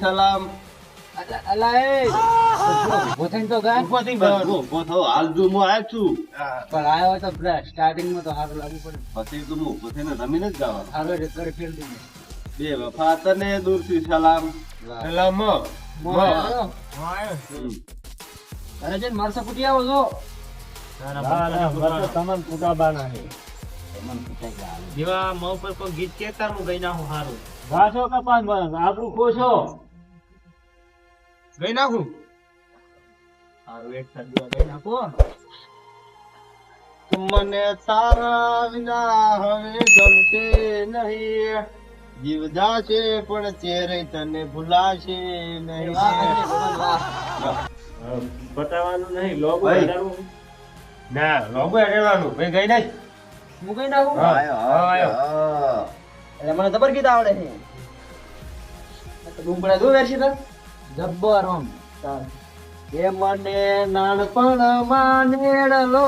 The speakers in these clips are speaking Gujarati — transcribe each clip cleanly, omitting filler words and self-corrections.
સલામ. અલા એ પોતે તો ગા ઉપરથી ઉભો થો. હાલ જો હું આવ્યો છું. પણ આયો તો સ્ટાર્ટિંગ માં તો સારું લાગુ પડે પછી તો હું ઉભો થઈને રમીને જ જવાનું. સારું રેકર્ડ ફેલ દઉં બે વફા તને દૂરથી સલામ. સલામ. અરે જન મારસા કુટી આવો છો તમન કુટાબાના છે મન કુટાઈ ગયા જેવા મો પર કોઈ ગીત કેતા હું ગઈ નાખું હારું ગાછો કપાસ બસ આપણું ખોશો ગઈ નાખું હારું એક સદવા ગઈ નાખો મને તારા વિના હવે ગમશે નહીં. જીવ જાશે પણ ચહેરે તને ભૂલાશે નહીં. બતાવવાનું નહીં લોગો ભાઈ. હટાડવું ના લોગો હટાડવાનું ભાઈ ગઈ નહીં હું કઈ નાખું આયો. એટલે મને જબર ગીત આવડે છે ડુંગળા દો વેરસી તક જબ્બર આમ એ મને નાનપણમાં નેડલો.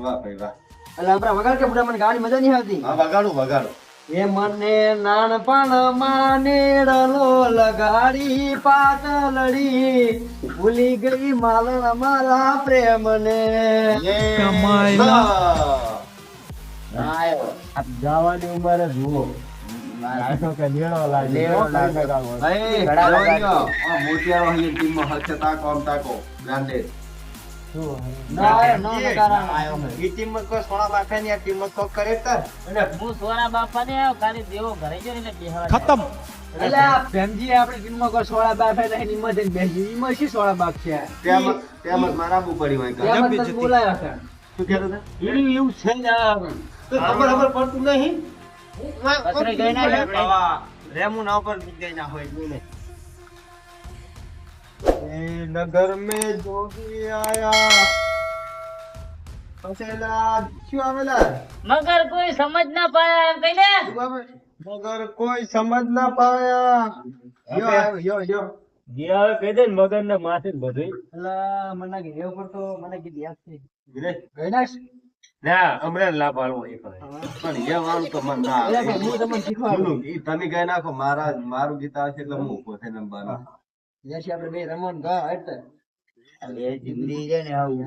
વાહ ભાઈ વાહ. એટલે આપણા વગાડ કે બુડા મને ગાડી મજા નહીં આવતી હા વગાડું વગાડું. એ મને નાનપણમાં નેડલો લગાડી પાતળડી ભૂલી ગઈ માલણ મારા પ્રેમને આયો આપ જવાની ઉંમરે જુઓ લાગો કે લેડો લાગે ભાઈ ઘડા જોઈ વગાડજો. લો. આ મોતિયારો અહીં ટીમમાં હશે તાકો આમ તાકો બ્રાન્ડેડ. ના આયો ના નકારા આયો ઈ ટીમમાં કોઈ સોના બાફાની આ ટીમમાં કોક કરે તર. હું સોના બાપા ને ખાલી દેવો ઘરે જો ને બેહવા ખતમ એટલે આ ભેમજી આપણે ટીમમાં કોઈ સોળા બાપ એટલે એની મદદ બેસી ઈમાં શી સોળા બાપ છે તેમ તેમ જ મારા બુ પડી હોય કાં. એમ જ તને બોલાયા છે શું કહેતો હતા? એવું છે ને તો ખબર પડતું નહીં. પથરે ગઈ ના છે રેમુ ના ઉપર ગઈ ના હોય બોલે. એ નગર में જોગી આયા. પછેલા શું આવેલા? મગર કોઈ સમજ ના પાયા એમ કહીને મગર કોઈ સમજ ના પાયા. યો આવ્યો, યો. જે આવે કહી દે ને મગર ને માથે જ બધું એટલે મને કે એ ઉપર તો મને કીધું યાદ છે ગિરે. ગઈ નાખ ના હમણાં લાભ આલવો એ કરે પણ એ વાળું તો મન ના એટલે આવે. કે હું તમને શીખવાડું ઈ તમે ગઈ નાખો મારું ગીત આવશે એટલે હું ઉભો થઈને રમવાનું. જેથી આપણે બે રમણ ગા એટલે એ જિંદગી છે ને આવું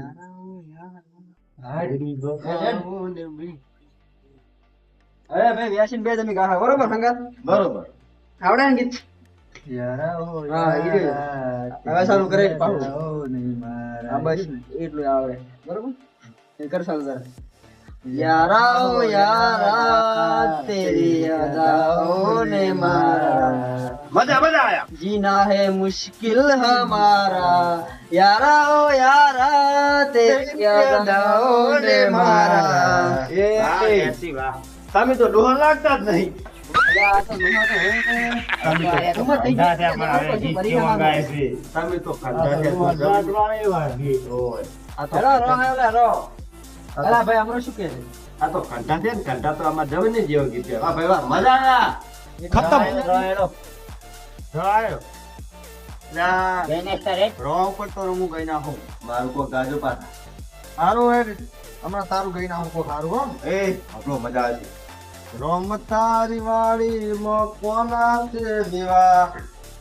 અરે ભાઈ વ્યાસીન બે તમે ગા બરોબર સંગાત બરોબર. આવડે ને ગીત હા ઈ રહ્યું. હવે ચાલુ કરે પાછું હા બસ એટલું આવડે બરોબર એ કર ચાલુ કર यारा ओ यारा तेरी अदाओं ने मारा મજા આયા. जीना है मुश्किल हमारा यारा ओ यारा तेरी अदाओं ने मारा તમે તો ડોહા લાગતા જ નહીં. તમે તો ખાધા છે. અલા ભાઈ હમણાં શું કે છે આ તો કંઠા છે ને કંઠા તો આમાં જમીન જેવો ગીત છે. વાહ ભાઈ વાહ મજા આયા. ના, રો ઉપર તો હું ગઈ નાખું. મારું કોઈ ગાજો પાછા. સારું હે હમણાં સારું ગઈ ના હું કોઈ સારું હો એ આપણો મજા આવે છે. રોમ તારી વાળી મો કોના છે વિવાહ.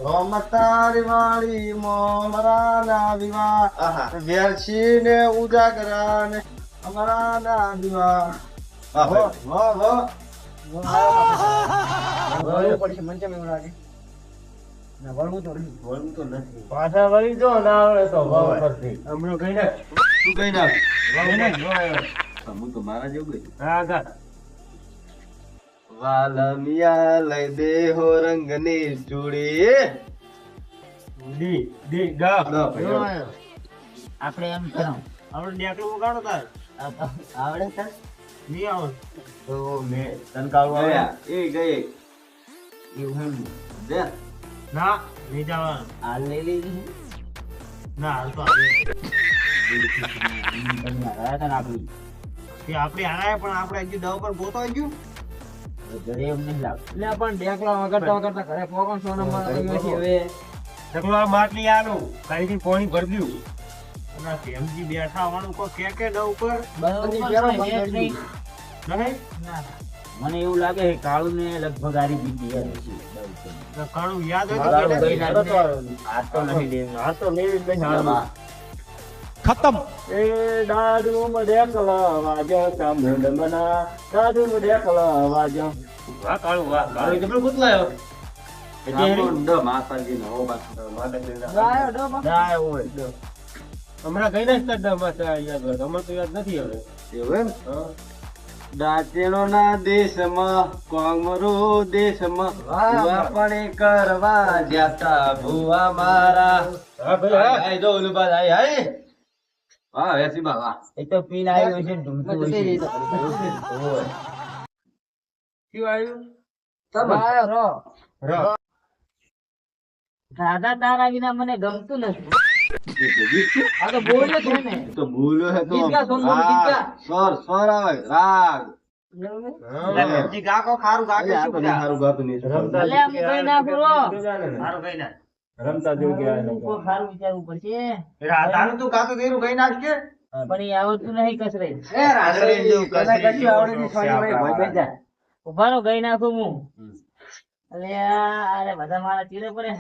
રોમ તારી વાળી મો અમારા ના વિવાહ. વેરસી ને ઉજાગરા ને અમારા ના વિવાહ. વાહ ભાઈ. વાહ વાહ. વળવું પડશે મને કેમ એવું લાગે ના વળવું તો નહીં બોલવું તો નથી. પાછા વળી જો ના આવડે તો ભાવ કરતી હમણાં કઈ નાખ શું કઈ નાખ? હા હું તો મારા જેવું ગઈ. ગા વાલમિયા લઈ દે હો રંગની ચૂડી. ડી ડી ગા ના ભાઈ. આપણે એમ કરો આપણે નેકલું વગાડો તાર આવડે સર નહીં આવડે તો મેં તનકાળું આવ્યા. એ ગઈ. એવું દે. ના નહીં જવાનું હાલ લઈ લીધી ના હાલ તો આપણે આપણી કે આપણે હારાય પણ આપણે હજી દવ પર ગોતો ગયું ઘરે એમ નહીં લાગતું એટલે પણ ઢેકલા વગાડતા વગાડતા ઘરે પોકણ સોના માં હવે ચકલો આ માટલી આલું કાઈ પાણી ભરી દઉં અને ફેમજી બેઠા હોવાનું કોઈ કે ડવ ઉપર બંધ પહેરો બંધ નહીં ના મને એવું લાગે છે કાળું ને લગભગ આરી બીજી યાદ હશે. કાળું યાદ હોય કાળું તો ગઈ ના તરત વાળો. આ તો નહીં લેવું. આ તો લેવી જ નહીં હારું. खत्म। એ દાદુ દેખલા વાજો ચામુંડ મના દાદુ દેખલા વાજો. વાહ કાળું વાહ કાળું જબરો ગુતલાયો. ચામુંડ માતાજીનો હો બસ માતાજીનો. ગાયો ડોબા. જાય હોય. હમણાં ગઈ ના સ્ટાર્ટ યાદ હોય. હમણાં તો યાદ નથી હવે. એવું એમ? હા. દાંતેલોના દેશમાં કોંગરો દેશમાં ભૂવા પણ કરવા જતા ભૂવા મારા. હા ભાઈ હા. આય જો ઓલું બાદ આય આય. વાહ વેસી બા વાહ. એ તો પીન આવ્યું છે ઢૂંઢતું હોય છે. શું આવ્યું? ગાયો રો. દાદા તારા વિના મને ગમતું નથી. આ તો બોલ્યો છે ને. તો ભૂલ્યો હે તો ગીત ગા, સોનુ બાબુ, ગીત ગા. સ્વર સ્વર આવે રાગ. હા. જી ગાકો ખારું ગાકે અલ્યા, શું ખારું ગાતું નહીં. રમતા અલે આમ કઈ ના કરો. હારું કઈ ના. રમતા જેવું કહેવાય. કોઈ ખારું વિચારવું પડશે. તારું તું ગાતું તેરું કઈ નાખ કે પણ એ આવડતું નહીં કસરે. એ રાત્રે જેવું કશું આવડે નહીં, સોની ભાઈ ભોય બેજા. ઉભા રહો ગઈ નાખું હું. અલે અરે બધા મારા ચીરે પડે.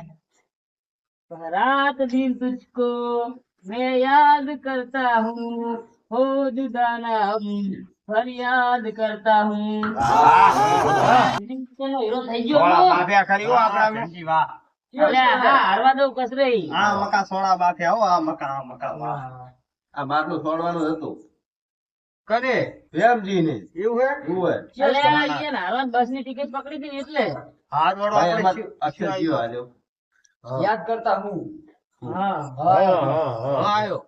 रात दिन तुझको मैं याद करता हूँ हो जुदा ना हम फरियाद करता हूँ. ચલો હીરો થઈ ગયો. સોળા બાફ્યા કરી હો આપણા વાહ. અલે હા હારવા દઉં કસરે. આ મકા સોળા બાફ્યા હો આ મકા વાહ. આ બાટલું છોડવાનું હતું કને પ્રેમજી ને એવું હે એવું હે અલે ઈ હારવા બસ ની ટિકિટ પકડી હતી ને એટલે. હાથ વાળો ભાઈ આપણે અમાર અક્ષર જીવ આલ્યો યાદ કરતા હું. હા હા. આયો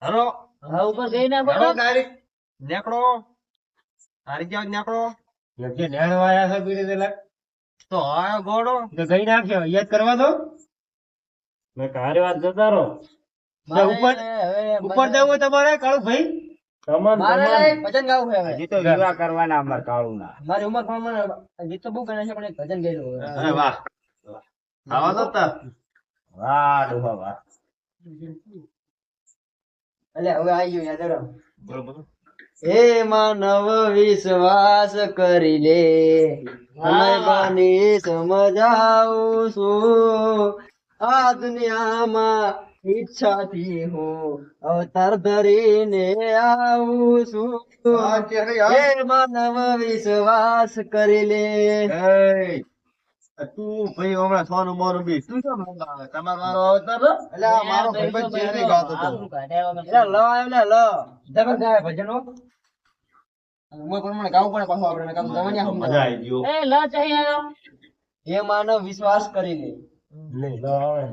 હરો હા ઉપર ગઈ ના હરો બોલો. ડાયરેક્ટ નેકડો તારી જાવ નેકડો જે નેણવા આયા છે પીડી દે લાગ. તો આયો ગોડો તો ગઈ નાખ્યો યાદ કરવા દો. મેં કારે વાત જતા રહો. ઉપર ઉપર જવું તમારે કાળુ ભાઈ. મારે એક ભજન ગાવું છે હવે. હજી તો વિવાહ કરવાના અમાર કાળું ના. મારી ઉંમર પ્રમાણે ગીત તો બહુ ગાના છે પણ એક ભજન ગાયેલું છે. અરે વાહ આવા તો તા વાહ ડોહા વાહ. એટલે હવે આવી ગયું યાદ કરો. બોલો બોલો. હે માનવ વિશ્વાસ કરી લે અમે બની સમજાવું છું આ દુનિયામાં ઈચ્છાથી હું અવતાર ધરીને આવું છું. હે માનવ વિશ્વાસ કરી લે. તું ભાઈ હમણાં સોનું મોનું બી તું કેમ મંગાવે? તમારો વારો આવતા હતો? એટલે આ મારો ભાઈબંધ ચેરી ગાતો હતો. એટલે લો એટલે લો જબર ગાય ભજનો ઉંમર પ્રમાણે ગાવું પડે પાછું આપણે કામ ગવણિયા સમજાય. મજા આવી ગયો એ લ ચાહી આવ્યો. હે માનવ વિશ્વાસ કરી લે લે લો આવે.